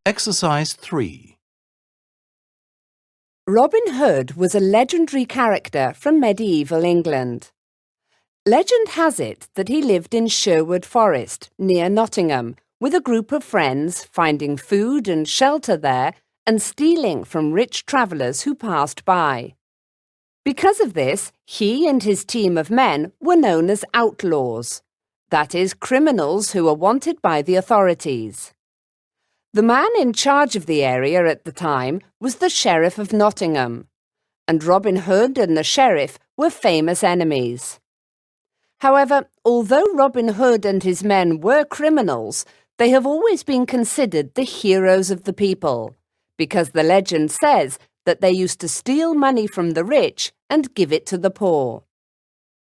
Exercise 3. Robin Hood was a legendary character from medieval England. Legend has it that he lived in Sherwood Forest, near Nottingham, with a group of friends, finding food and shelter there and stealing from rich travellers who passed by. Because of this, he and his team of men were known as outlaws, that is, criminals who were wanted by the authorities. The man in charge of the area at the time was the Sheriff of Nottingham, and Robin Hood and the Sheriff were famous enemies. However, although Robin Hood and his men were criminals, they have always been considered the heroes of the people, because the legend says that they used to steal money from the rich and give it to the poor.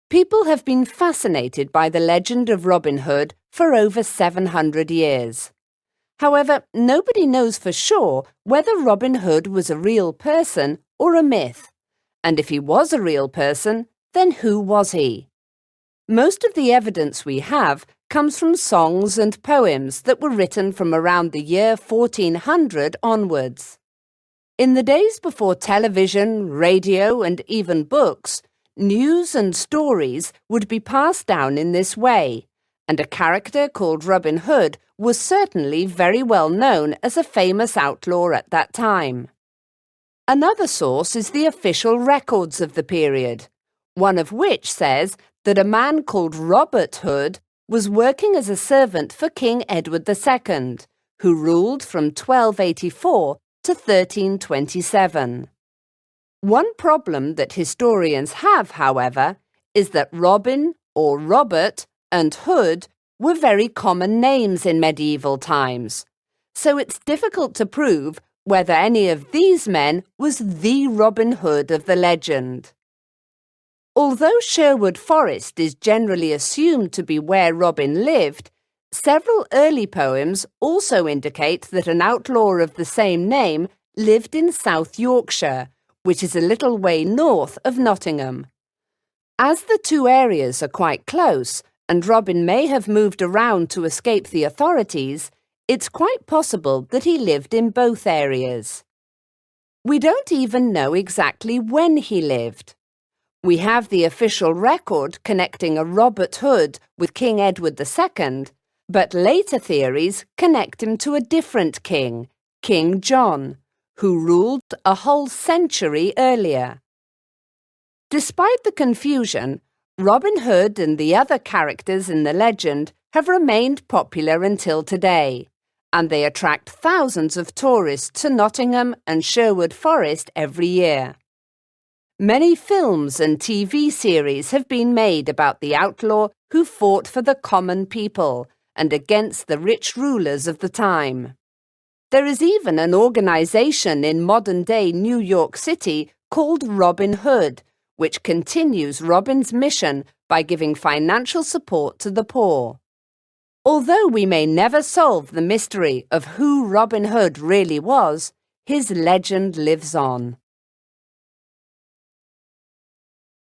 People have been fascinated by the legend of Robin Hood for over 700 years. However, nobody knows for sure whether Robin Hood was a real person or a myth. And if he was a real person, then who was he? Most of the evidence we have comes from songs and poems that were written from around the year 1400 onwards. In the days before television, radio, and even books, news and stories would be passed down in this way, and a character called Robin Hood was certainly very well known as a famous outlaw at that time. Another source is the official records of the period, one of which says that a man called Robert Hood was working as a servant for King Edward II, who ruled from 1284 to 1327. One problem that historians have, however, is that Robin or Robert and Hood were very common names in medieval times, so it's difficult to prove whether any of these men was the Robin Hood of the legend. Although Sherwood Forest is generally assumed to be where Robin lived, several early poems also indicate that an outlaw of the same name lived in South Yorkshire, which is a little way north of Nottingham. As the two areas are quite close, and Robin may have moved around to escape the authorities, it's quite possible that he lived in both areas. We don't even know exactly when he lived. We have the official record connecting a Robert Hood with King Edward II, but later theories connect him to a different king, King John, who ruled a whole century earlier. Despite the confusion, Robin Hood and the other characters in the legend have remained popular until today, and they attract thousands of tourists to Nottingham and Sherwood Forest every year. Many films and TV series have been made about the outlaw who fought for the common people and against the rich rulers of the time. There is even an organization in modern-day New York City called Robin Hood, which continues Robin's mission by giving financial support to the poor. Although we may never solve the mystery of who Robin Hood really was, his legend lives on.